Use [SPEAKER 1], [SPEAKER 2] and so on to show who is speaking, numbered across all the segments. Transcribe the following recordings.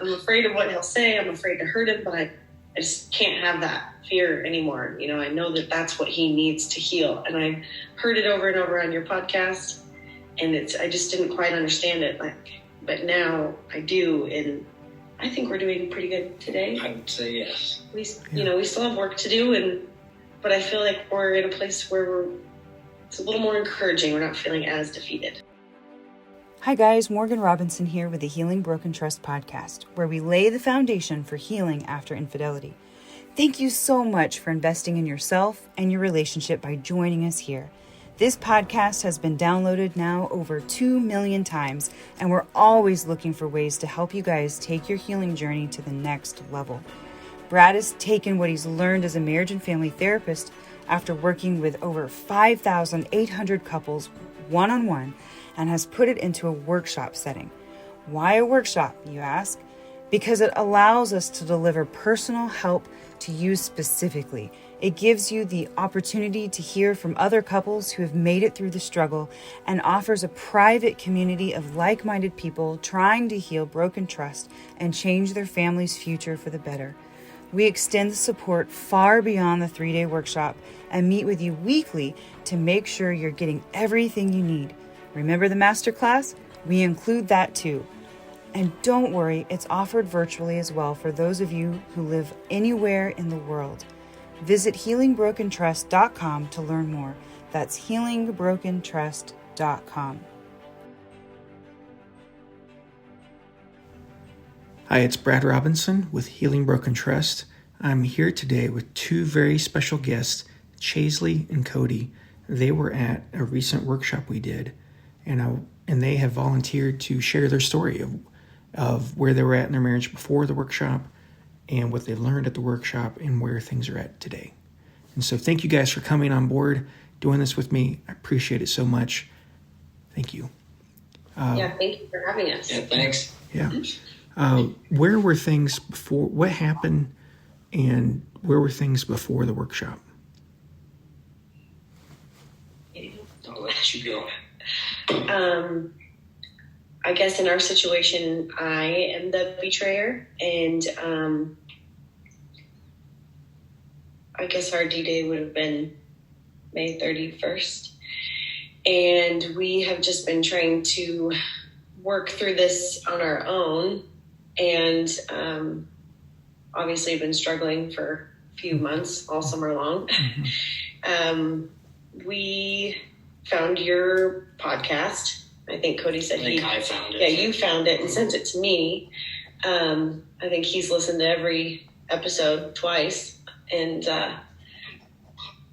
[SPEAKER 1] I'm afraid of what he'll say. I'm afraid to hurt him, but I just can't have that fear anymore. You know, I know that that's what he needs to heal. And I've heard it over and over on your podcast, and I just didn't quite understand it. But now I do, and I think we're doing pretty good today.
[SPEAKER 2] I would say yes.
[SPEAKER 1] We still have work to do, but I feel like we're in a place where it's a little more encouraging. We're not feeling as defeated.
[SPEAKER 3] Hi guys, Morgan Robinson here with the Healing Broken Trust podcast, where we lay the foundation for healing after infidelity. Thank you so much for investing in yourself and your relationship by joining us here. This podcast has been downloaded now over 2 million times, and we're always looking for ways to help you guys take your healing journey to the next level. Brad has taken what he's learned as a marriage and family therapist after working with over 5,800 couples one-on-one, and has put it into a workshop setting. Why a workshop, you ask? Because it allows us to deliver personal help to you specifically. It gives you the opportunity to hear from other couples who have made it through the struggle, and offers a private community of like-minded people trying to heal broken trust and change their family's future for the better. We extend the support far beyond the 3-day workshop and meet with you weekly to make sure you're getting everything you need. Remember the masterclass? We include that too. And don't worry, it's offered virtually as well for those of you who live anywhere in the world. Visit healingbrokentrust.com to learn more. That's healingbrokentrust.com.
[SPEAKER 4] Hi, it's Brad Robinson with Healing Broken Trust. I'm here today with two very special guests, Chaisley and Cody. They were at a recent workshop we did, and they have volunteered to share their story of where they were at in their marriage before the workshop and what they learned at the workshop and where things are at today. And so thank you guys for coming on board, doing this with me. I appreciate it so much. Thank you.
[SPEAKER 1] Thank you for having us.
[SPEAKER 2] Yeah, thanks.
[SPEAKER 4] Yeah. Where were things before? What happened, and where were things before the workshop?
[SPEAKER 2] I'll let you go.
[SPEAKER 1] I guess in our situation, I am the betrayer, and I guess our D-Day would have been May 31st. And we have just been trying to work through this on our own, and obviously been struggling for a few months, all summer long.
[SPEAKER 4] Mm-hmm.
[SPEAKER 1] We found your podcast. I think Cody said
[SPEAKER 2] I found it.
[SPEAKER 1] Yeah, you found it and sent it to me. I think he's listened to every episode twice, and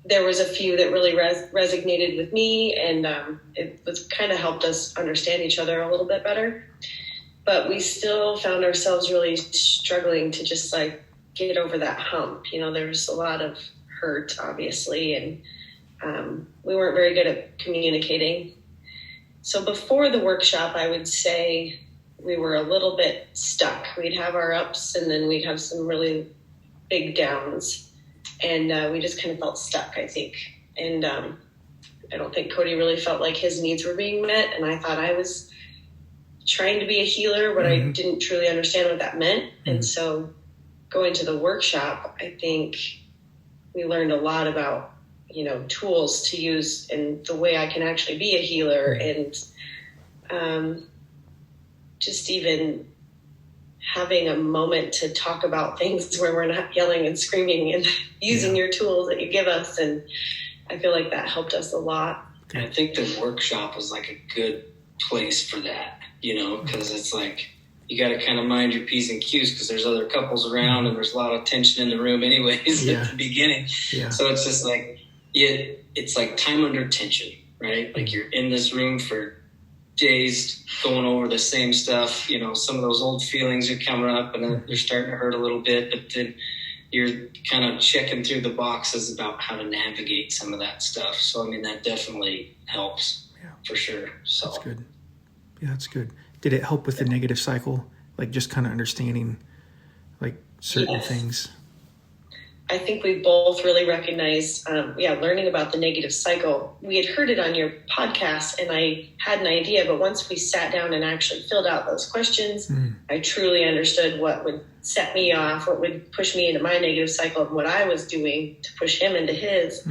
[SPEAKER 1] there was a few that really resonated with me, and it was kind of helped us understand each other a little bit better. But we still found ourselves really struggling to just get over that hump. You know, there's a lot of hurt, obviously, and we weren't very good at communicating. So before the workshop, I would say we were a little bit stuck. We'd have our ups, and then we'd have some really big downs. And we just kind of felt stuck, I think. And I don't think Cody really felt like his needs were being met. And I thought I was trying to be a healer, but I didn't truly understand what that meant. And so going to the workshop, I think we learned a lot about, tools to use and the way I can actually be a healer, and just even having a moment to talk about things where we're not yelling and screaming and using your tools that you give us. And I feel like that helped us a lot.
[SPEAKER 2] I think the workshop was a good place for that, because it's you got to kind of mind your P's and Q's, because there's other couples around and there's a lot of tension in the room anyways at the beginning. Yeah. So it's just it's time under tension, right? You're in this room for days going over the same stuff. Some of those old feelings are coming up and they're starting to hurt a little bit, but then you're kind of checking through the boxes about how to navigate some of that stuff. So, that definitely helps for sure. So
[SPEAKER 4] that's good. Yeah, that's good. Did it help with the negative cycle? Just kind of understanding certain things?
[SPEAKER 1] I think we both really recognized, learning about the negative cycle. We had heard it on your podcast and I had an idea, but once we sat down and actually filled out those questions, I truly understood what would set me off, what would push me into my negative cycle and what I was doing to push him into his.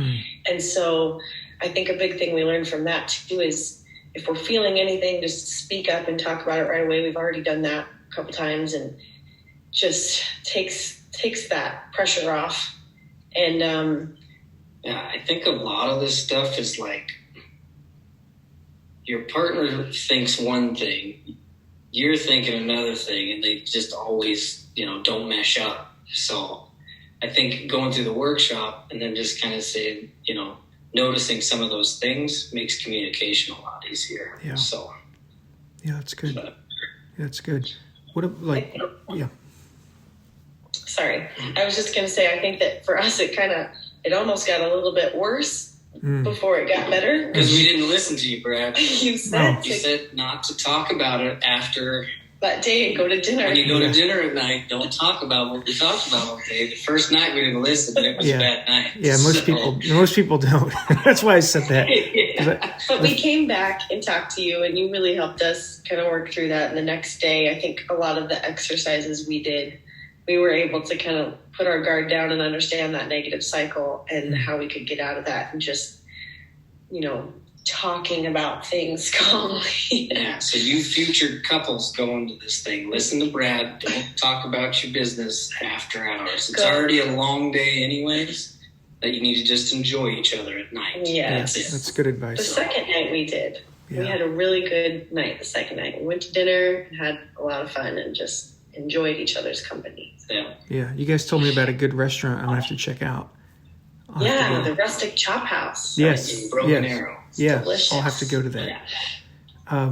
[SPEAKER 1] And so I think a big thing we learned from that too is if we're feeling anything, just speak up and talk about it right away. We've already done that a couple times and just takes that pressure off. And
[SPEAKER 2] I think a lot of this stuff is like your partner thinks one thing, you're thinking another thing, and they just always, don't mesh up. So I think going through the workshop and then just kind of saying, noticing some of those things makes communication a lot easier.
[SPEAKER 4] Yeah.
[SPEAKER 2] So
[SPEAKER 4] yeah, that's good. That's good.
[SPEAKER 1] Sorry. I was just going to say, I think that for us, it almost got a little bit worse before it got better.
[SPEAKER 2] Because we didn't listen to you, Brad.
[SPEAKER 1] You said
[SPEAKER 2] not to talk about it after
[SPEAKER 1] that day and go to dinner.
[SPEAKER 2] When you go to dinner at night, don't talk about what we talked about all day. The first night we didn't listen, and it was a bad night.
[SPEAKER 4] Yeah, most people don't. That's why I said that.
[SPEAKER 1] But we came back and talked to you, and you really helped us kind of work through that. And the next day, I think a lot of the exercises we did, we were able to kind of put our guard down and understand that negative cycle and how we could get out of that and just, talking about things calmly.
[SPEAKER 2] Yeah, so you future couples go into this thing. Listen to Brad. Don't talk about your business after hours. It's already a long day anyways, that you need to just enjoy each other at night.
[SPEAKER 1] Yes.
[SPEAKER 4] That's good advice.
[SPEAKER 1] The second night we did. Yeah. We had a really good night the second night. We went to dinner and had a lot of fun and just enjoyed each other's company.
[SPEAKER 2] Yeah,
[SPEAKER 4] you guys told me about a good restaurant I'm going to have to check out.
[SPEAKER 1] The Rustic Chop House.
[SPEAKER 4] Yes.
[SPEAKER 2] Broken Arrow.
[SPEAKER 4] Yeah,
[SPEAKER 1] delicious.
[SPEAKER 4] I'll have to go to that. Yeah.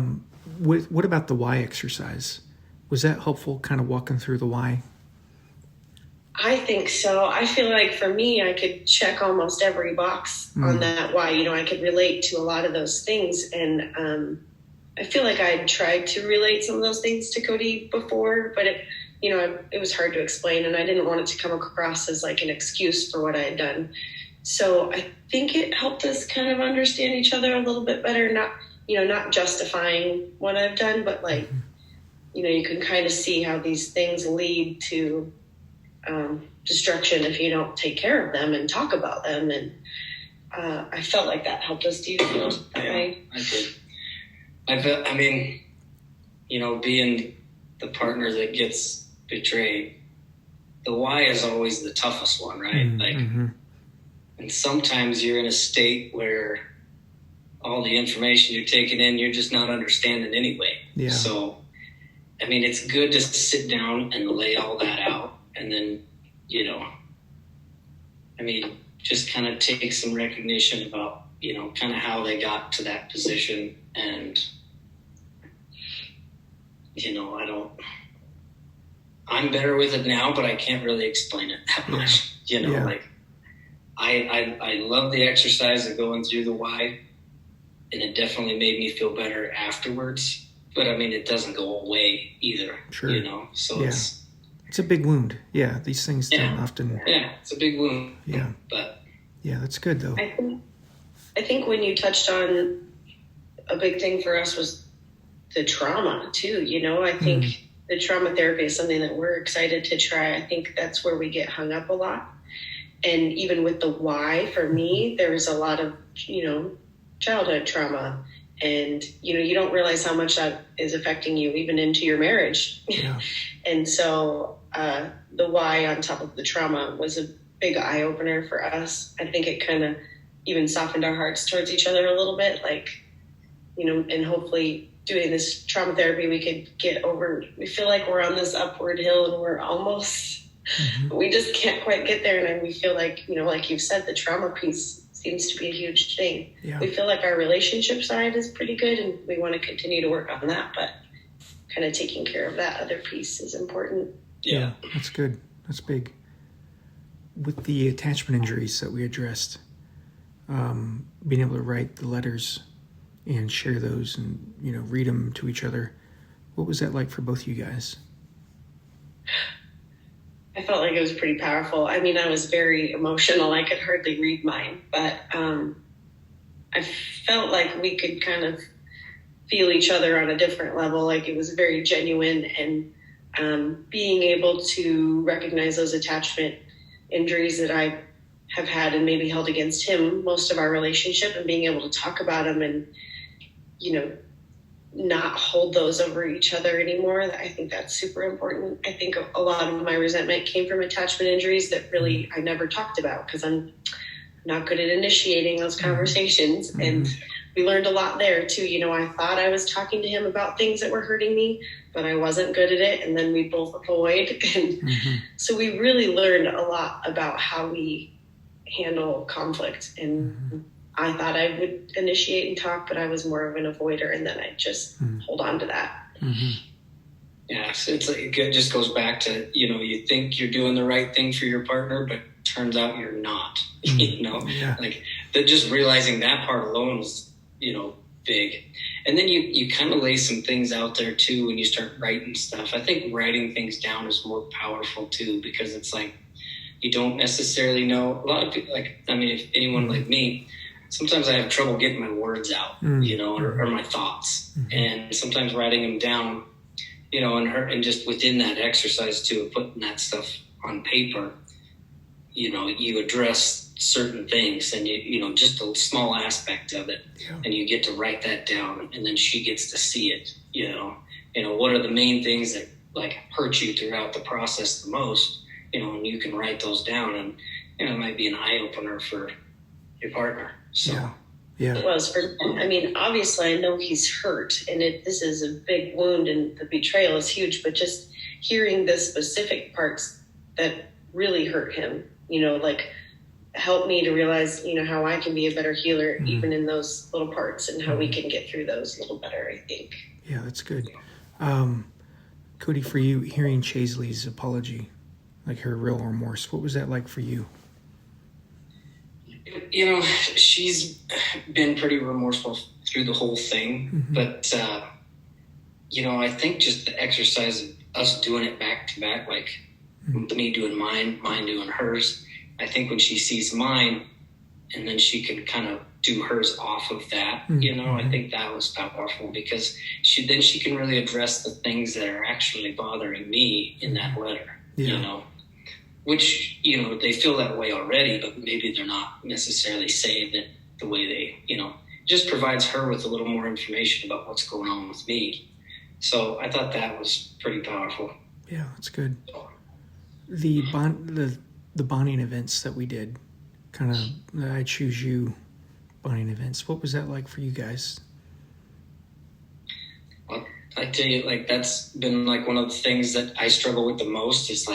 [SPEAKER 4] What about the why exercise? Was that helpful, kind of walking through the why?
[SPEAKER 1] I think so. I feel like for me, I could check almost every box on that why. I could relate to a lot of those things. And I feel like I'd tried to relate some of those things to Cody before, but it was hard to explain, and I didn't want it to come across as like an excuse for what I had done. So I think it helped us kind of understand each other a little bit better, not justifying what I've done, but like, you can kind of see how these things lead to destruction if you don't take care of them and talk about them. And I felt like that helped us. Do you feel that way?
[SPEAKER 2] I did. Being the partner that gets betrayed, the why is always the toughest one, right? And sometimes you're in a state where all the information you're taking in, you're just not understanding anyway.
[SPEAKER 4] Yeah.
[SPEAKER 2] So, it's good to sit down and lay all that out, and then, just kind of take some recognition about, kind of how they got to that position. And, I'm better with it now, but I can't really explain it that much. I love the exercise of going through the why, and it definitely made me feel better afterwards. But it doesn't go away either.
[SPEAKER 4] Sure.
[SPEAKER 2] So it's
[SPEAKER 4] a big wound. Yeah, these things don't often.
[SPEAKER 2] Yeah, it's a big wound.
[SPEAKER 4] Yeah,
[SPEAKER 2] but
[SPEAKER 4] that's good though.
[SPEAKER 1] I think when you touched on a big thing for us was the trauma too. I think the trauma therapy is something that we're excited to try. I think that's where we get hung up a lot. And even with the why, for me, there's a lot of, childhood trauma. And, you don't realize how much that is affecting you even into your marriage.
[SPEAKER 4] Yeah.
[SPEAKER 1] And so the why on top of the trauma was a big eye opener for us. I think it kind of even softened our hearts towards each other a little bit, and hopefully doing this trauma therapy, we could get over. We feel like we're on this upward hill and we're almost, we just can't quite get there. And we feel like, like you've said, the trauma piece seems to be a huge thing.
[SPEAKER 4] Yeah.
[SPEAKER 1] We feel like our relationship side is pretty good and we want to continue to work on that, but kind of taking care of that other piece is important.
[SPEAKER 4] Yeah, that's good. That's big. With the attachment injuries that we addressed, being able to write the letters and share those and, read them to each other. What was that like for both of you guys?
[SPEAKER 1] I felt like it was pretty powerful. I mean, I was very emotional. I could hardly read mine, but I felt like we could kind of feel each other on a different level. Like it was very genuine, and being able to recognize those attachment injuries that I have had and maybe held against him most of our relationship, and being able to talk about them and, not hold those over each other anymore. I think that's super important. I think a lot of my resentment came from attachment injuries that really I never talked about because I'm not good at initiating those conversations. Mm-hmm. And we learned a lot there too. I thought I was talking to him about things that were hurting me, but I wasn't good at it. And then we both avoid. And so we really learned a lot about how we handle conflict. And I thought I would initiate and talk, but I was more of an avoider, and then I just hold on to that.
[SPEAKER 2] Yeah, so it just goes back to, you think you're doing the right thing for your partner, but turns out you're not,
[SPEAKER 4] Yeah.
[SPEAKER 2] Like that, just realizing that part alone was, big. And then you kind of lay some things out there too when you start writing stuff. I think writing things down is more powerful too, because it's like, you don't necessarily know. A lot of people, if anyone like me, sometimes I have trouble getting my words out, or my thoughts. And sometimes writing them down, and just within that exercise too, of putting that stuff on paper, you address certain things, and just a small aspect of it, and you get to write that down, and then she gets to see it. What are the main things that hurt you throughout the process the most? And you can write those down, and it might be an eye opener for your partner. So.
[SPEAKER 4] Yeah.
[SPEAKER 1] It was for. I mean, obviously, I know he's hurt, and this is a big wound, and the betrayal is huge. But just hearing the specific parts that really hurt him, helped me to realize, how I can be a better healer, even in those little parts, and how we can get through those a little better. I think.
[SPEAKER 4] Yeah, that's good. Cody, for you, hearing Chaisley's apology, her real remorse, what was that like for you?
[SPEAKER 2] She's been pretty remorseful through the whole thing, but I think just the exercise of us doing it back to back, me doing mine doing hers. I think when she sees mine, and then she can kind of do hers off of that, I think that was powerful, because she can really address the things that are actually bothering me in that letter, which, they feel that way already, but maybe they're not necessarily saying it the way they, just provides her with a little more information about what's going on with me. So I thought that was pretty powerful.
[SPEAKER 4] Yeah, that's good. The bonding events that we did, kind of the I Choose You bonding events, what was that like for you guys?
[SPEAKER 2] Well, I tell you, that's been one of the things that I struggle with the most is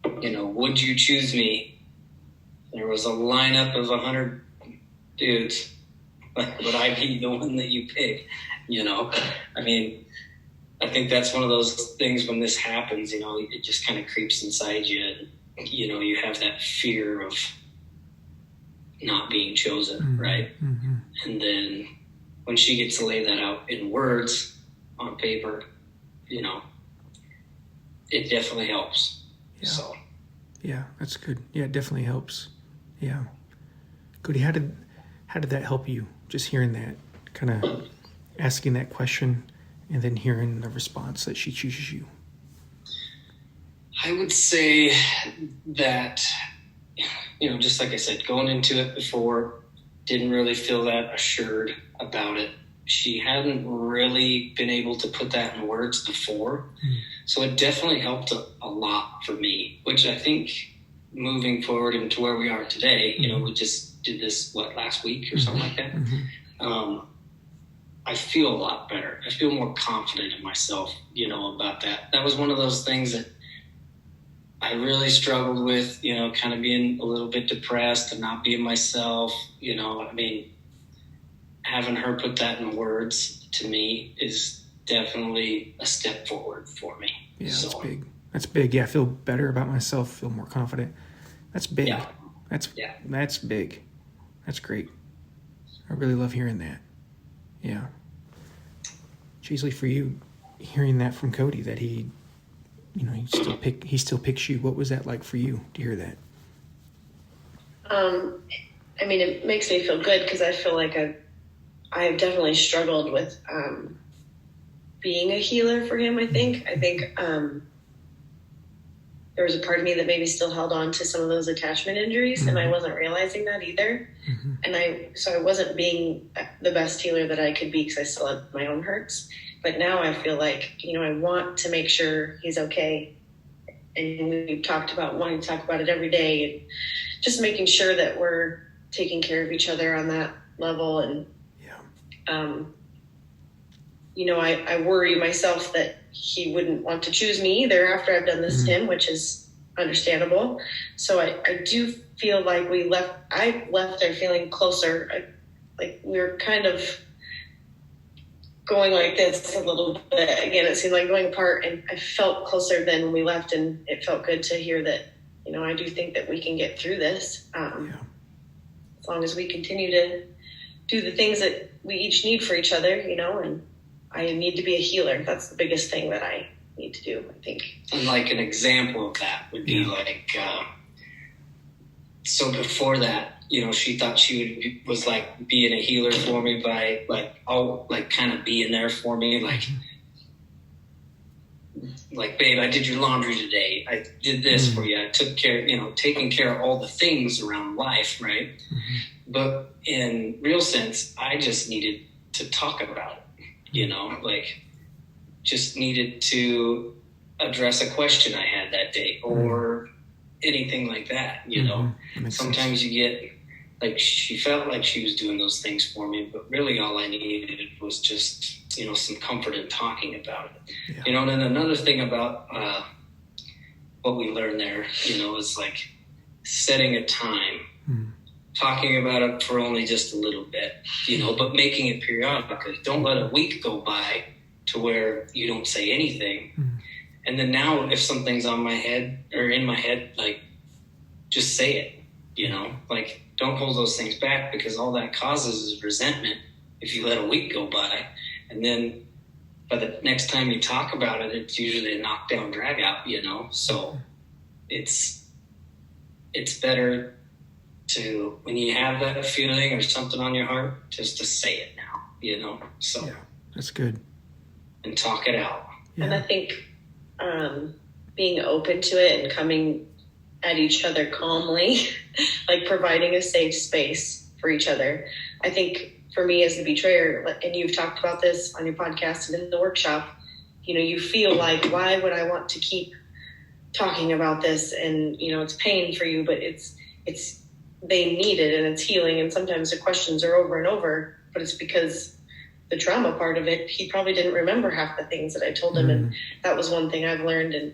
[SPEAKER 2] would you choose me? There was a lineup of 100 dudes. Would I be the one that you pick? I think that's one of those things when this happens, it just kind of creeps inside you. And, you have that fear of not being chosen, right? And then when she gets to lay that out in words on paper, it definitely helps.
[SPEAKER 4] Yeah.
[SPEAKER 2] So.
[SPEAKER 4] Yeah, that's good. Yeah, it definitely helps. Yeah. Cody, how did that help you? Just hearing that, kind of asking that question, and then hearing the response that she chooses you.
[SPEAKER 2] I would say that, just like I said, going into it before, didn't really feel that assured about it. She hadn't really been able to put that in words before. So it definitely helped a lot for me, which I think moving forward into where we are today, we just did this, last week or something like that. I feel a lot better. I feel more confident in myself, about that. That was one of those things that I really struggled with, kind of being a little bit depressed and not being myself, having her put that in words to me is definitely a step forward for me.
[SPEAKER 4] Yeah, that's big. That's big. Yeah, I feel better about myself, feel more confident. That's big.
[SPEAKER 2] Yeah.
[SPEAKER 4] That's big. That's great. I really love hearing that. Yeah. Chaisley, for you, hearing that from Cody, that he he still picks you. What was that like for you to hear that?
[SPEAKER 1] I mean, it makes me feel good because I feel like I have definitely struggled with being a healer for him. I think there was a part of me that maybe still held on to some of those attachment injuries, and I wasn't realizing that either. And I wasn't being the best healer that I could be because I still had my own hurts. But now I feel like, I want to make sure he's okay. And we've talked about wanting to talk about it every day and just making sure that we're taking care of each other on that level. And, I worry myself that he wouldn't want to choose me either after I've done this to him, which is understandable. So I do feel like I left there feeling closer. Like we were kind of going like this a little bit. Again, it seemed like going apart, and I felt closer than when we left, and it felt good to hear that, I do think that we can get through this. As long as we continue to do the things that we each need for each other, and I need to be a healer. That's the biggest thing that I need to do, I think.
[SPEAKER 2] And like an example of that would be so before that, she thought she was like being a healer for me by kind of being there for me. Like, babe, I did your laundry today. I did this for you. I took care, taking care of all the things around life. Right. But in real sense, I just needed to talk about it. Just needed to address a question I had that day or anything like that, Sometimes you get, she felt like she was doing those things for me, but really all I needed was just, some comfort in talking about it. And then another thing about what we learned there, is like setting a time, talking about it for only just a little bit, but making it periodic. Don't let a week go by to where you don't say anything. And then now if something's on my head or in my head, just say it, don't hold those things back, because all that causes is resentment if you let a week go by. And then by the next time you talk about it, it's usually a knockdown drag out, so it's better to, when you have that feeling or something on your heart, just to say it now, so.
[SPEAKER 4] Yeah, that's good.
[SPEAKER 2] And talk it out.
[SPEAKER 1] Yeah. And I think being open to it and coming at each other calmly, providing a safe space for each other. I think for me as the betrayer, and you've talked about this on your podcast and in the workshop, you feel like, why would I want to keep talking about this? And, it's pain for you, but it's they need it and it's healing. And sometimes the questions are over and over, but it's because the trauma part of it, he probably didn't remember half the things that I told him. And that was one thing I've learned. And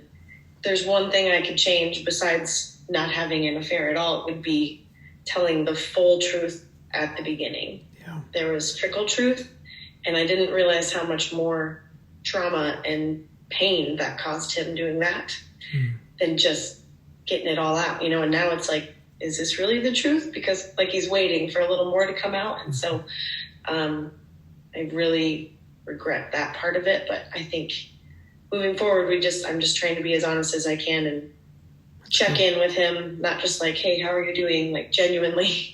[SPEAKER 1] there's one thing I could change besides not having an affair at all. It would be telling the full truth at the beginning. Yeah. There was trickle truth, and I didn't realize how much more trauma and pain that caused him doing that than just getting it all out, and now it's like, is this really the truth? Because he's waiting for a little more to come out. And so I really regret that part of it, but I think moving forward, I'm just trying to be as honest as I can and check in with him, not just hey, how are you doing? Genuinely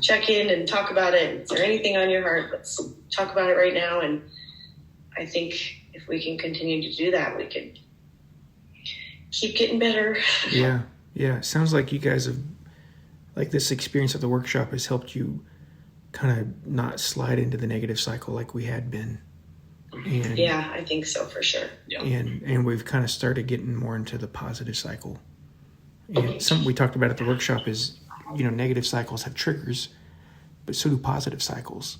[SPEAKER 1] check in and talk about it. Is there anything on your heart? Let's talk about it right now. And I think if we can continue to do that, we can keep getting better.
[SPEAKER 4] Yeah. It sounds like you guys have, this experience at the workshop has helped you kind of not slide into the negative cycle like we had been. And,
[SPEAKER 1] yeah, I think so, for sure.
[SPEAKER 2] Yeah.
[SPEAKER 4] And we've kind of started getting more into the positive cycle. And something we talked about at the workshop is, negative cycles have triggers, but so do positive cycles.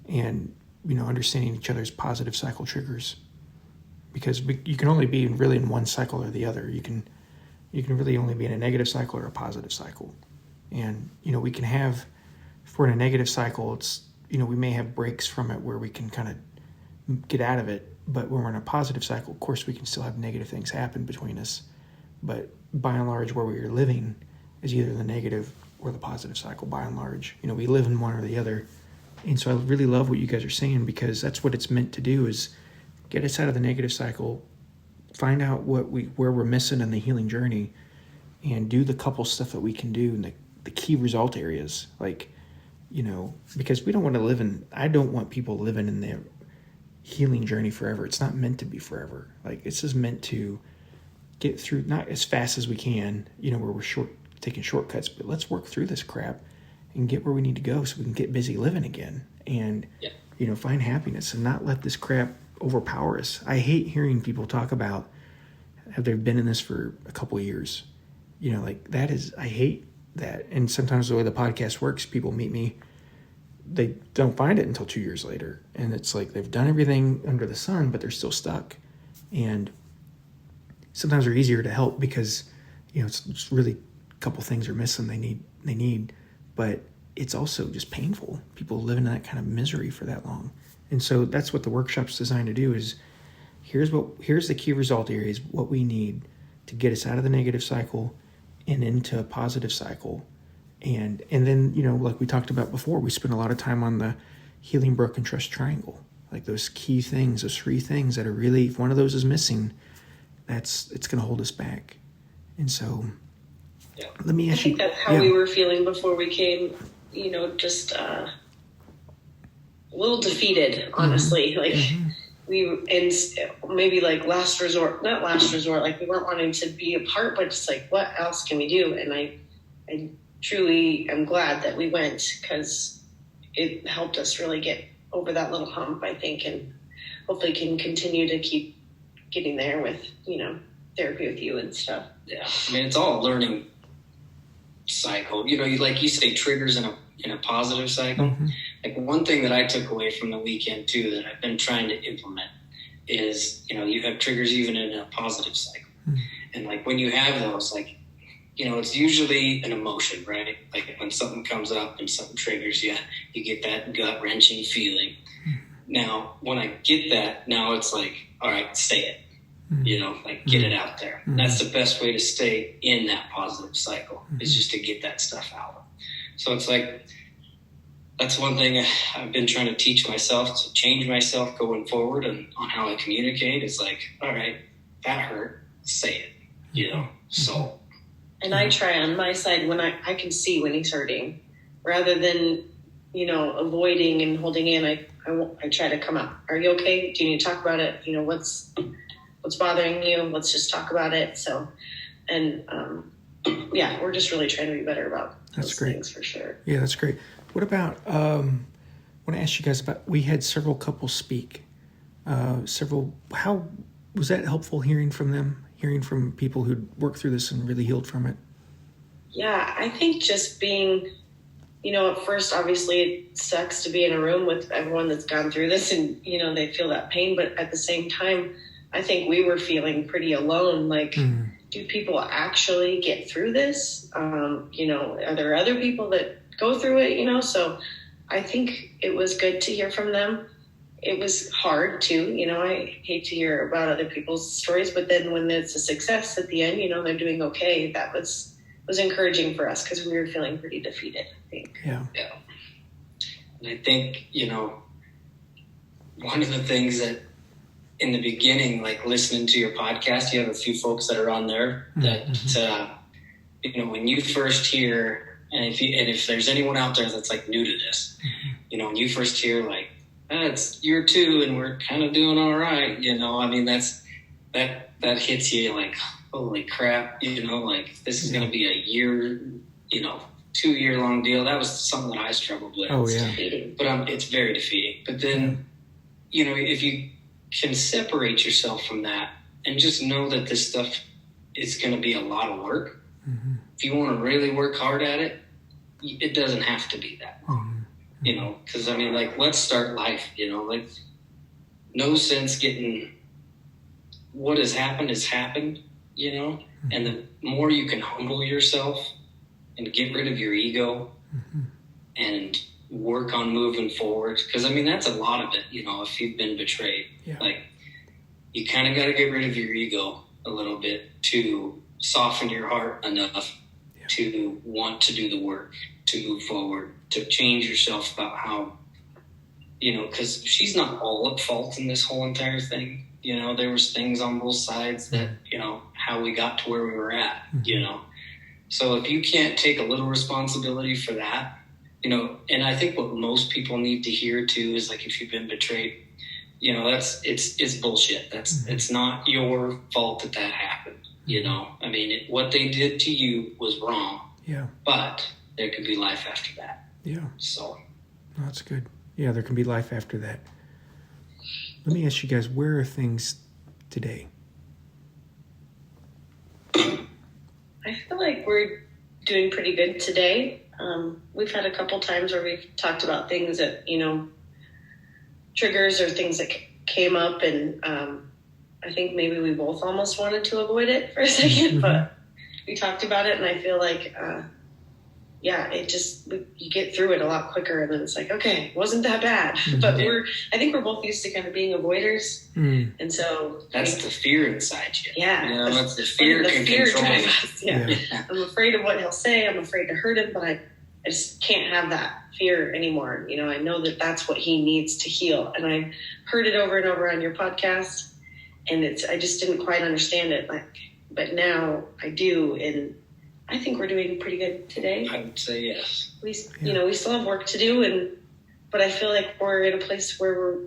[SPEAKER 4] And, understanding each other's positive cycle triggers. Because you can only be really in one cycle or the other. You can really only be in a negative cycle or a positive cycle. And, we can have, if we're in a negative cycle, it's, we may have breaks from it where we can kind of get out of it. But when we're in a positive cycle, of course, we can still have negative things happen between us. But by and large, where we're living is either the negative or the positive cycle, by and large. We live in one or the other. And so I really love what you guys are saying, because that's what it's meant to do, is get us out of the negative cycle, find out where we're missing in the healing journey, and do the couple stuff that we can do in the key result areas. Like, because we don't want to I don't want people living in their healing journey forever. It's not meant to be forever. Like, it's just meant to get through, not as fast as we can, where we're taking shortcuts, but let's work through this crap and get where we need to go so we can get busy living again and, find happiness and not let this crap overpower us. I hate hearing people talk about, have they been in this for a couple of years? I hate that. And sometimes the way the podcast works, people meet me, they don't find it until 2 years later. And it's like they've done everything under the sun, but they're still stuck. And sometimes they're easier to help because, it's really a couple things are missing they need, but it's also just painful. People live in that kind of misery for that long. And so that's what the workshop's designed to do is here's the key result areas, what we need to get us out of the negative cycle and into a positive cycle. And then, like we talked about before, we spend a lot of time on the healing, broken trust triangle, like those key things, those 3 things that are really, if one of those is missing, it's going to hold us back. And so let me ask you.
[SPEAKER 1] I think that's how we were feeling before we came, just a little defeated, honestly.
[SPEAKER 4] Mm-hmm.
[SPEAKER 1] Like and maybe like not last resort, like we weren't wanting to be apart, but just like, what else can we do? And I truly am glad that we went because it helped us really get over that little hump, I think, and hopefully can continue to keep getting there with, therapy with you and stuff.
[SPEAKER 2] Yeah. I mean, it's all a learning cycle. Like you say, triggers in a positive cycle.
[SPEAKER 4] Mm-hmm.
[SPEAKER 2] Like one thing that I took away from the weekend too, that I've been trying to implement is, you have triggers even in a positive cycle. Mm-hmm. And like when you have those, like, it's usually an emotion, right? Like when something comes up and something triggers you, you get that gut wrenching feeling. Mm-hmm. Now, when I get that, now it's like, all right, say it. Get it out there. Mm-hmm. That's the best way to stay in that positive cycle is just to get that stuff out. So it's like, that's one thing I've been trying to teach myself, to change myself going forward and on how I communicate. It's like, all right, that hurt, say it, so.
[SPEAKER 1] And I try on my side when I can see when he's hurting rather than, avoiding and holding in. I try to come up. Are you okay? Do you need to talk about it? What's bothering you? Let's just talk about it. So, and we're just really trying to be better about those things for sure.
[SPEAKER 4] Yeah, that's great. What about, I want to ask you guys about, we had several couples speak, how was that helpful hearing from people who'd worked through this and really healed from it?
[SPEAKER 1] Yeah, I think just being, at first, obviously it sucks to be in a room with everyone that's gone through this and, they feel that pain, but at the same time, I think we were feeling pretty alone. Like, do people actually get through this? Are there other people that go through it? So I think it was good to hear from them. It was hard too. I hate to hear about other people's stories, but then when it's a success at the end, they're doing okay. That was encouraging for us because we were feeling pretty defeated, I think.
[SPEAKER 4] Yeah.
[SPEAKER 2] And I think, one of the things that, in the beginning, like listening to your podcast, you have a few folks that are on there that, when you first hear, and if there's anyone out there that's like new to this, when you first hear like, it's year 2 and we're kind of doing all right, that hits you like, holy crap, like this is going to be a year, 2-year long deal. That was something that I struggled with.
[SPEAKER 4] Oh yeah.
[SPEAKER 2] But it's very defeating. But then, if you can separate yourself from that and just know that this stuff is going to be a lot of work. Mm-hmm. If you want to really work hard at it, it doesn't have to be that long, because let's start life, like no sense getting what has happened, mm-hmm. And the more you can humble yourself and get rid of your ego and work on moving forward, because that's a lot of it. If you've been betrayed, like you kind of got to get rid of your ego a little bit to soften your heart enough to want to do the work, to move forward, to change yourself about how, because she's not all at fault in this whole entire thing. you know, there was things on both sides that, you know, how we got to where we were at, you know. So if you can't take a little responsibility for that, you know, and I think what most people need to hear too is like, if you've been betrayed, you know, it's bullshit. It's not your fault that happened. You know, I mean, what they did to you was wrong.
[SPEAKER 4] Yeah.
[SPEAKER 2] But there could be life after that.
[SPEAKER 4] Yeah.
[SPEAKER 2] So.
[SPEAKER 4] Oh, that's good. Yeah, there can be life after that. Let me ask you guys, where are things today?
[SPEAKER 1] I feel like we're doing pretty good today. We've had a couple times where we've talked about things that, you know, triggers or things that came up, and I think maybe we both almost wanted to avoid it for a second, but we talked about it, and I feel like, you get through it a lot quicker, and then it's like, okay, it wasn't that bad. But I think we're both used to kind of being avoiders, and so
[SPEAKER 2] that's the fear inside you.
[SPEAKER 1] Yeah,
[SPEAKER 2] you know, that's the fear can control
[SPEAKER 1] drive
[SPEAKER 2] you.
[SPEAKER 1] us. Yeah. I'm afraid of what he'll say. I'm afraid to hurt him, but I just can't have that fear anymore. You know, I know that that's what he needs to heal, and I heard it over and over on your podcast, and I just didn't quite understand it. But now I do, and I think we're doing pretty good today.
[SPEAKER 2] I would say yes.
[SPEAKER 1] You know, we still have work to do, but I feel like we're in a place where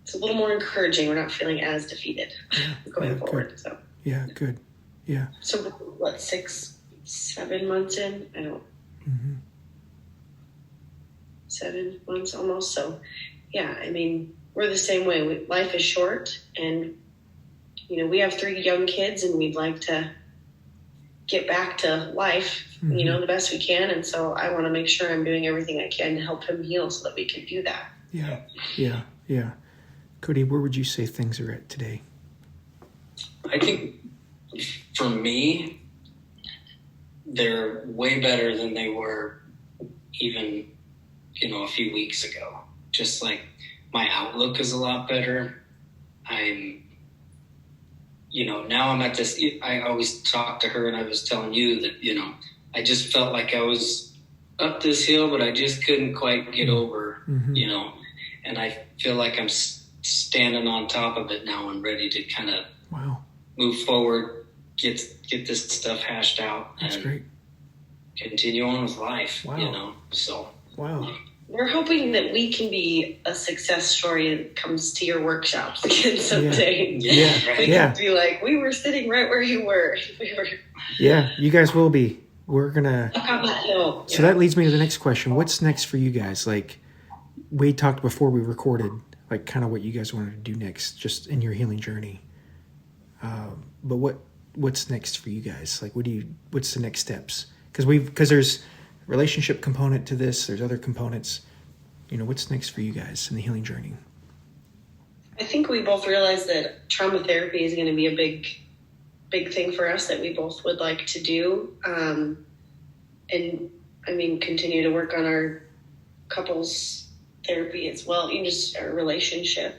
[SPEAKER 1] it's a little more encouraging. We're not feeling as defeated going forward.
[SPEAKER 4] Good.
[SPEAKER 1] So
[SPEAKER 4] yeah, good. Yeah.
[SPEAKER 1] So what, 6-7 months in? I don't. 7 months almost. So yeah, I mean, we're the same way. Life is short, and you know, we have 3 young kids, and we'd like to get back to life, you know, the best we can. And so I want to make sure I'm doing everything I can to help him heal so that we can do that.
[SPEAKER 4] Yeah. Cody, where would you say things are at today?
[SPEAKER 2] I think for me, they're way better than they were even, you know, a few weeks ago. Just like my outlook is a lot better. You know, now I'm at this, I always talk to her, and I was telling you that, you know, I just felt like I was up this hill, but I just couldn't quite get over, you know, and I feel like I'm standing on top of it now and ready to kind of move forward, get this stuff hashed out.
[SPEAKER 4] That's great.
[SPEAKER 2] Continue on with life, you know, so.
[SPEAKER 4] Wow.
[SPEAKER 1] We're hoping that we can be a success story when it comes to your workshops again someday. We can be like, we were sitting right where you were.
[SPEAKER 4] Yeah, you guys will be. We're going to...
[SPEAKER 1] Up on that hill.
[SPEAKER 4] So that leads me to the next question. What's next for you guys? Like, we talked before we recorded, like, kind of what you guys wanted to do next, just in your healing journey. But what's next for you guys? Like, what's the next steps? Because there's relationship component to this. There's other components. You know, what's next for you guys in the healing journey?
[SPEAKER 1] I think we both realize that trauma therapy is going to be a big thing for us that we both would like to do. And I mean, continue to work on our couples therapy as well, even just our relationship.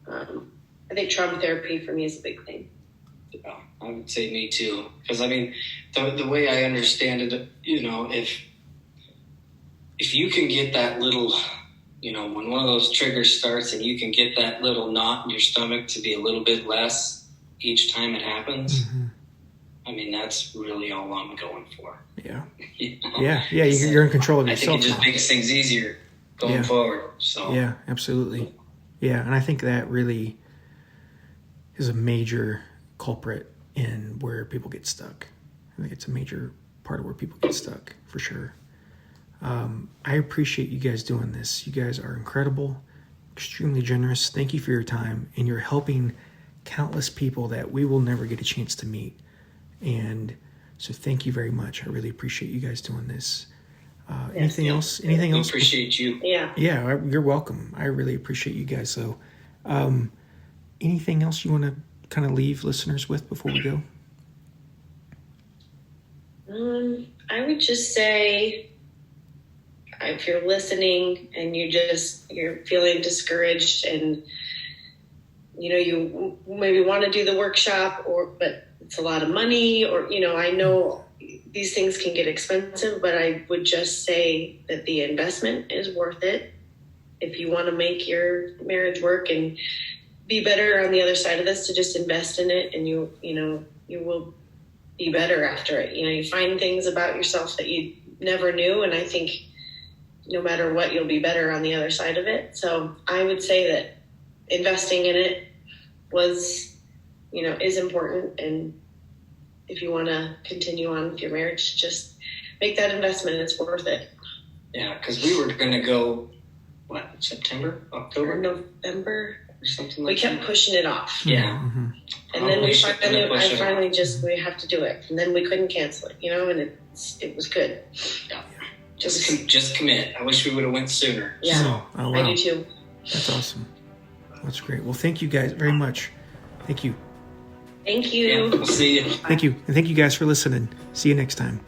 [SPEAKER 1] I think trauma therapy for me is a big thing.
[SPEAKER 2] Yeah, I would say me too. Because I mean, the way I understand it, you know, if you can get that little, you know, when one of those triggers starts and you can get that little knot in your stomach to be a little bit less each time it happens, I mean, that's really all I'm going for.
[SPEAKER 4] Yeah.
[SPEAKER 2] You know?
[SPEAKER 4] Yeah, you're in control of yourself.
[SPEAKER 2] I think it just makes things easier going forward. So
[SPEAKER 4] yeah, absolutely. Yeah, and I think that really is a major culprit in where people get stuck. I think it's a major part of where people get stuck, for sure. I appreciate you guys doing this. You guys are incredible, extremely generous. Thank you for your time, and you're helping countless people that we will never get a chance to meet. And so thank you very much. I really appreciate you guys doing this. Anything else? Anything else?
[SPEAKER 2] Appreciate you.
[SPEAKER 1] Yeah.
[SPEAKER 4] Yeah, you're welcome. I really appreciate you guys. So, anything else you want to kind of leave listeners with before we go?
[SPEAKER 1] I would just say, if you're listening and you're feeling discouraged and, you know, you maybe want to do the workshop but it's a lot of money, or, you know, I know these things can get expensive, but I would just say that the investment is worth it. If you want to make your marriage work and be better on the other side of this, to just invest in it, and you will be better after it. You find things about yourself that you never knew, and I think no matter what, you'll be better on the other side of it. So I would say that investing in it is important, and if you want to continue on with your marriage, just make that investment. It's worth it.
[SPEAKER 2] Yeah, because we were going to go, September, October?
[SPEAKER 1] Or November?
[SPEAKER 2] Or something
[SPEAKER 1] We
[SPEAKER 2] like
[SPEAKER 1] kept
[SPEAKER 2] that.
[SPEAKER 1] pushing it off.
[SPEAKER 2] Yeah.
[SPEAKER 1] And
[SPEAKER 2] Oh,
[SPEAKER 1] then
[SPEAKER 2] we
[SPEAKER 1] we
[SPEAKER 2] should kinda push it
[SPEAKER 1] finally
[SPEAKER 2] off.
[SPEAKER 1] just, we have to do it. And then we couldn't cancel it, and it was good.
[SPEAKER 2] Yeah. Just commit. I wish we would have went sooner.
[SPEAKER 1] Yeah,
[SPEAKER 4] Oh, wow.
[SPEAKER 1] I do too.
[SPEAKER 4] That's awesome. That's great. Well, thank you guys very much. Thank you.
[SPEAKER 1] Thank you.
[SPEAKER 2] Yeah, we'll see you.
[SPEAKER 4] Thank you. And thank you guys for listening. See you next time.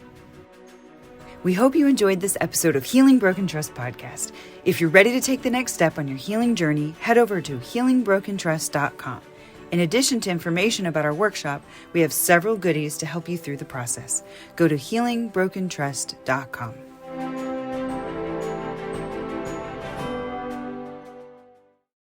[SPEAKER 3] We hope you enjoyed this episode of Healing Broken Trust podcast. If you're ready to take the next step on your healing journey, head over to healingbrokentrust.com. In addition to information about our workshop, we have several goodies to help you through the process. Go to healingbrokentrust.com.